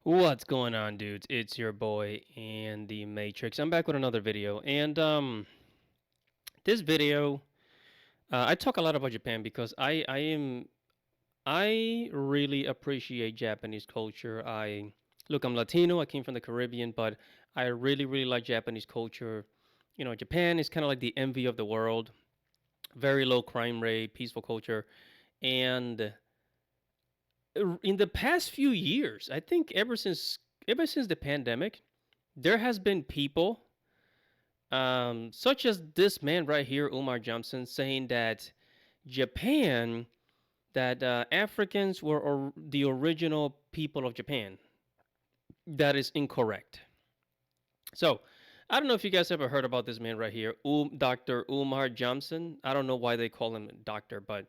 What's going on, dudes? It's your boy and the Matrix. I'm back with another video, and this video, I talk a lot about Japan because I really appreciate Japanese culture. I'm Latino. I came from the Caribbean, but I really like Japanese culture. You know, Japan is kind of like the envy of the world. Very low crime rate, peaceful culture, and in the past few years, I think ever since the pandemic, there has been people such as this man right here, Umar Johnson, saying that Japan, that Africans were the original people of Japan. That is incorrect. So, I don't know if you guys ever heard about this man right here, Dr. Umar Johnson. I don't know why they call him doctor, but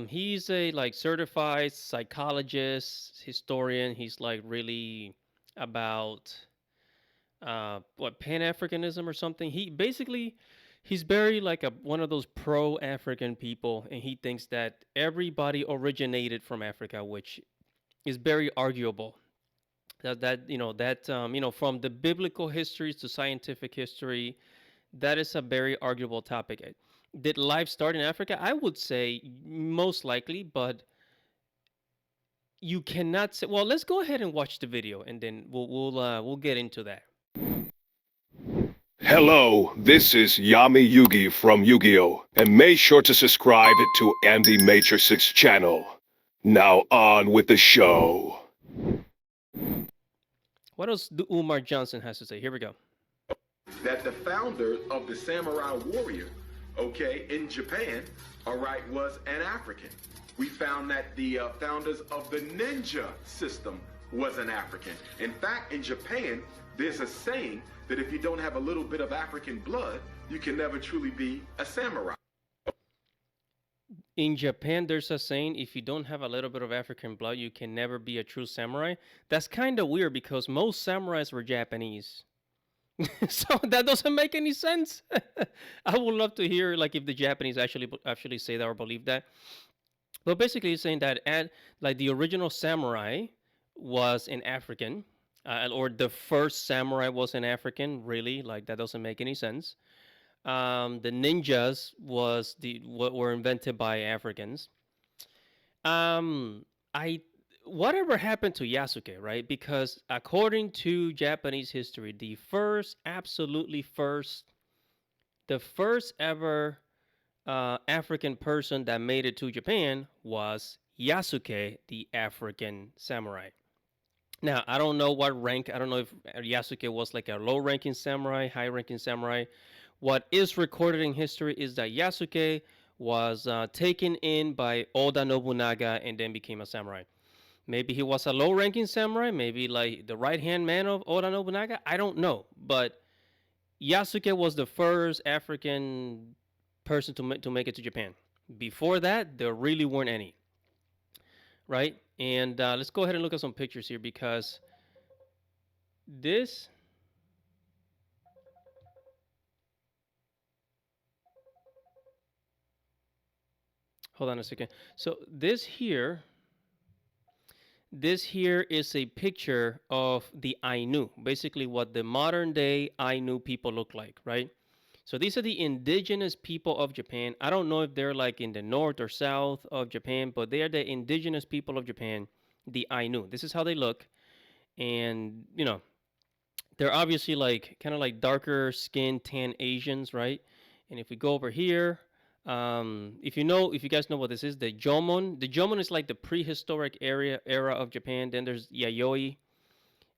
he's a like certified psychologist, historian. He's like really about what Pan Africanism or something. He's very like a one of those pro African people, and he thinks that everybody originated from Africa, which is very arguable. From the biblical histories to scientific history, that is a very arguable topic. Did life start in Africa? I would say most likely, but you cannot say. Well, let's go ahead and watch the video, and then we'll get into that. Hello, this is Yami Yugi from Yu-Gi-Oh! And make sure to subscribe to Andy Matrix's channel. Now on with the show. What else do Umar Johnson has to say? Here we go. That the founder of the samurai warrior, okay, in Japan, all right, was an African. We found that the founders of the ninja system was an African. In fact, in Japan, there's a saying that if you don't have a little bit of African blood, you can never truly be a samurai. In Japan, there's a saying: if you don't have a little bit of African blood, you can never be a true samurai. That's kind of weird because most samurais were Japanese. So that doesn't make any sense. I would love to hear like if the Japanese actually say that or believe that. But basically, it's saying that like the original samurai was an African, or the first samurai was an African. Really, like that doesn't make any sense. The ninjas was the what were invented by Africans. I Whatever happened to Yasuke, right? Because according to Japanese history, the first ever African person that made it to Japan was Yasuke, the African samurai. Now, I don't know what rank. I don't know if Yasuke was like a low-ranking samurai, high-ranking samurai. What is recorded in history is that Yasuke was taken in by Oda Nobunaga and then became a samurai. Maybe he was a low-ranking samurai, maybe like the right-hand man of Oda Nobunaga. I don't know, but Yasuke was the first African person to make it to Japan. Before that, there really weren't any, right? And let's go ahead and look at some pictures here because this. Hold on a second. So this here is a picture of the Ainu, basically what the modern day Ainu people look like, right? So these are the indigenous people of Japan. I don't know if they're like in the north or south of Japan, but they are the indigenous people of Japan, the Ainu. This is how they look. And, they're obviously like kind of like darker skinned tan Asians, right? And if we go over here, if you guys know what this is, the Jomon is like the prehistoric era of Japan. Then there's Yayoi,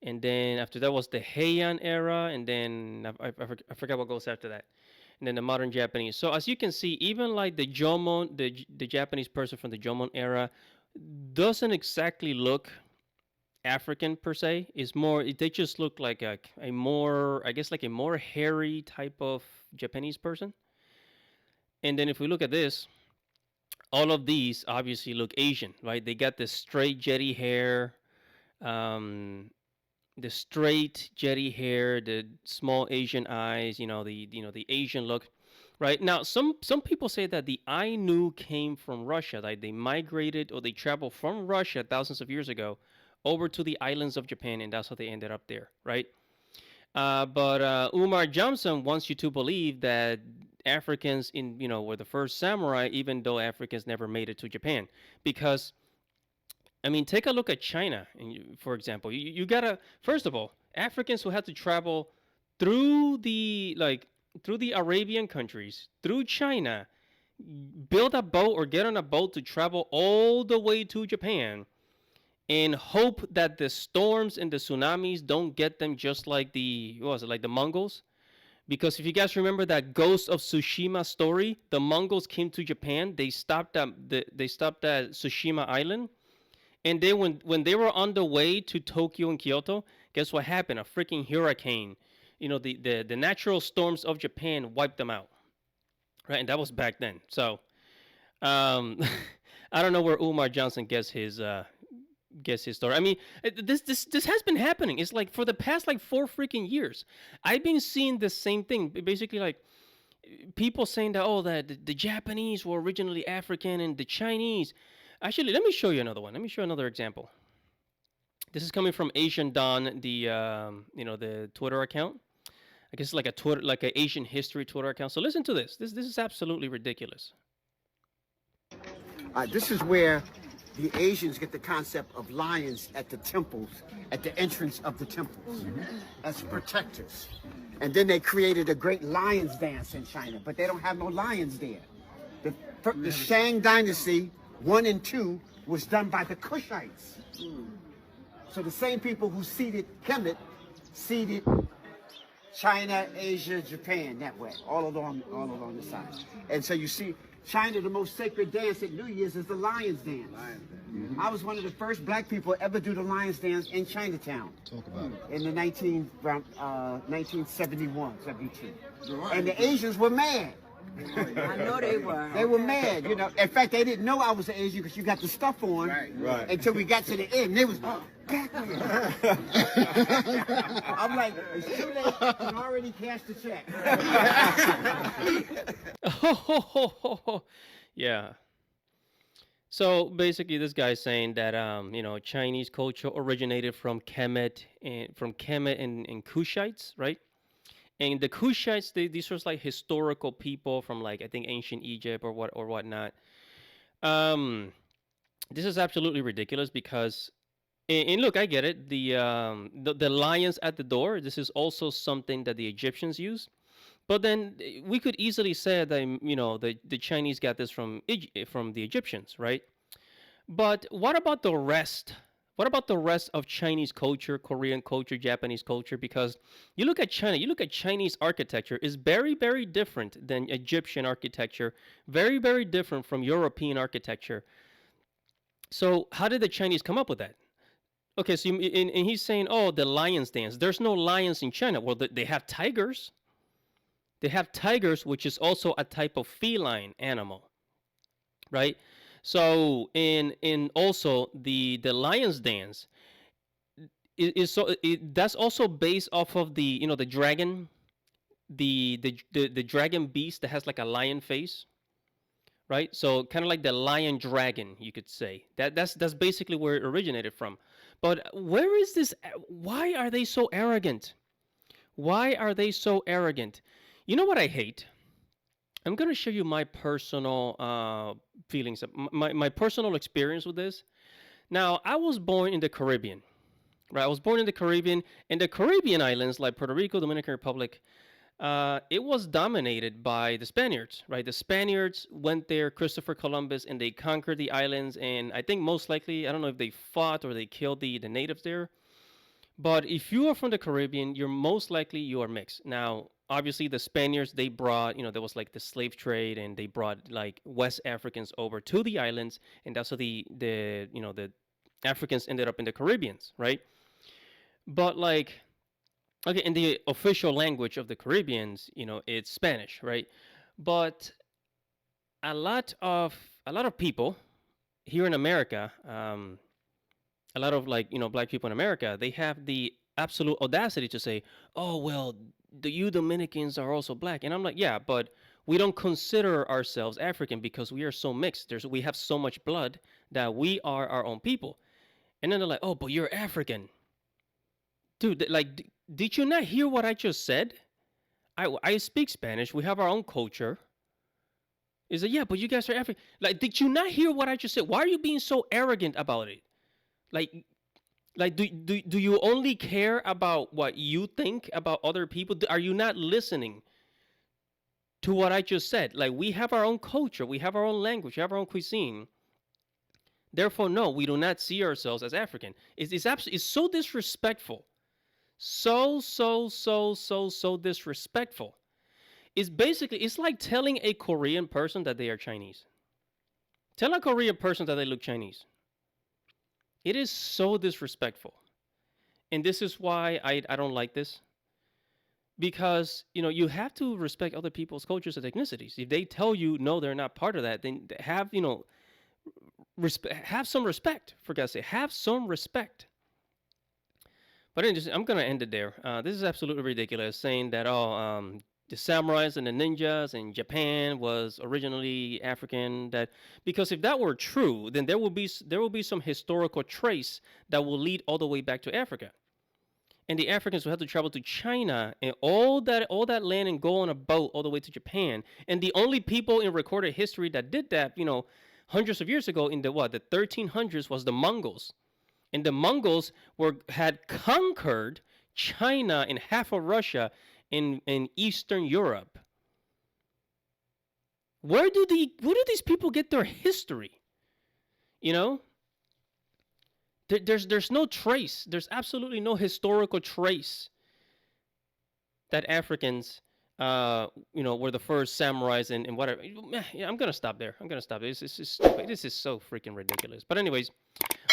and then after that was the Heian era, and then I forgot what goes after that, and then the modern Japanese. So as you can see, even like the Jomon, the Japanese person from the Jomon era, doesn't exactly look African per se. Is more they just look like a more, I guess, like a more hairy type of Japanese person. And then if we look at this, all of these obviously look Asian, right? They got the straight jetty hair, um, the small Asian eyes, the Asian look, right? Now, some people say that the Ainu came from Russia, like they migrated or they traveled from Russia thousands of years ago over to the islands of Japan, and that's how they ended up there, right? But Umar Johnson wants you to believe that Africans were the first samurai, even though Africans never made it to Japan. Because I mean, take a look at China, for example. You gotta first of all, Africans who had to travel through the Arabian countries, through China, build a boat or get on a boat to travel all the way to Japan and hope that the storms and the tsunamis don't get them just like the what was it, like the Mongols. Because if you guys remember that Ghost of Tsushima story, the Mongols came to Japan. They stopped at Tsushima Island, and then when they were on the way to Tokyo and Kyoto, guess what happened? A freaking hurricane. The natural storms of Japan wiped them out, right? And that was back then. So um, I don't know where Umar Johnson gets his story. I mean, this has been happening. It's like for the past like 4 freaking years, I've been seeing the same thing. Basically, like people saying that that the Japanese were originally African and the Chinese. Actually, let me show you another one. Let me show another example. This is coming from Asian Don, the Twitter account. I guess it's like a Twitter, like an Asian history Twitter account. So listen to this. This is absolutely ridiculous. This is where the Asians get the concept of lions at the temples, at the entrance of the temples, as protectors. And then they created a great lions dance in China, but they don't have no lions there. The Shang Dynasty 1 and 2 was done by the Kushites. So the same people who seeded Kemet seeded China, Asia, Japan that way, all along the side. And so you see, China, the most sacred dance at New Year's is the Lions Dance. I was one of the first black people ever do the Lions Dance in Chinatown. Talk about it. In the 1971, 72. And the Asians were mad. I know they were. They were mad, you know. In fact, they didn't know I was an Asian because you got the stuff on. Right. Until we got to the end. They was backward. I'm like, it's too late. You can already cashed the check. Yeah. So basically, this guy's saying that Chinese culture originated from Kemet and Kushites, right? And the Kushites, these were like historical people from like I think ancient Egypt or whatnot. This is absolutely ridiculous because, and look, I get it. The lions at the door. This is also something that the Egyptians used. But then we could easily say that the Chinese got this from the Egyptians, right? But what about the rest? What about the rest of Chinese culture, Korean culture, Japanese culture? Because you look at China, you look at Chinese architecture is very, very different than Egyptian architecture, very, very different from European architecture. So how did the Chinese come up with that? Okay, so and he's saying, oh, the lions dance. There's no lions in China. Well, they have tigers. They have tigers, which is also a type of feline animal, right? So in also the lion's dance that's also based off of the dragon, the dragon beast that has like a lion face, right? So kind of like the lion dragon, you could say. That's basically where it originated from. But where is this? Why are they so arrogant? Why are they so arrogant? You know what I hate? I'm going to show you my personal feelings, my personal experience with this. Now, I was born in the Caribbean, right? I was born in the Caribbean, and the Caribbean islands like Puerto Rico, Dominican Republic, it was dominated by the Spaniards, right? The Spaniards went there, Christopher Columbus, and they conquered the islands. And I think most likely, I don't know if they fought or they killed the natives there. But if you are from the Caribbean, you are mixed. Now, obviously, the Spaniards, they brought, there was like the slave trade, and they brought like West Africans over to the islands, and that's how the Africans ended up in the Caribbeans, right? But like, okay, in the official language of the Caribbeans, it's Spanish, right? But a lot of people here in America, a lot of black people in America, they have the absolute audacity to say, "Oh well, you Dominicans are also black," and I'm like, "Yeah, but we don't consider ourselves African because we are so mixed. We have so much blood that we are our own people." And then they're like, oh, but you're African. Dude, like, did you not hear what I just said? I speak Spanish. We have our own culture. Is like, yeah, but you guys are African. Like, did you not hear what I just said? Why are you being so arrogant about it? Like, do you only care about what you think about other people? Are you not listening to what I just said? Like, we have our own culture, we have our own language, we have our own cuisine. Therefore, no, we do not see ourselves as African. It's so disrespectful. So disrespectful. It's like telling a Korean person that they are Chinese. Tell a Korean person that they look Chinese. It is so disrespectful. And this is why I don't like this. Because, you have to respect other people's cultures and ethnicities. If they tell you, no, they're not part of that, then have, have some respect, for God's sake. Have some respect. But anyway, I'm going to end it there. This is absolutely ridiculous, saying that, the samurais and the ninjas in Japan was originally African. Because if that were true, then there will be some historical trace that will lead all the way back to Africa. And the Africans will have to travel to China and all that land and go on a boat all the way to Japan. And the only people in recorded history that did that, hundreds of years ago in the 1300s was the Mongols. And the Mongols had conquered China and half of Russia in Eastern Europe. Where do these people get their history? There's no trace. There's absolutely no historical trace that Africans, were the first samurais and whatever. Yeah, I'm gonna stop there. This is stupid. This is so freaking ridiculous. But anyways,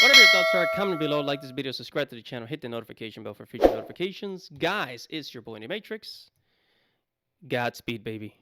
whatever your thoughts are, comment below, like this video, subscribe to the channel, hit the notification bell for future notifications. Guys, it's your boy in the Matrix. Godspeed, baby.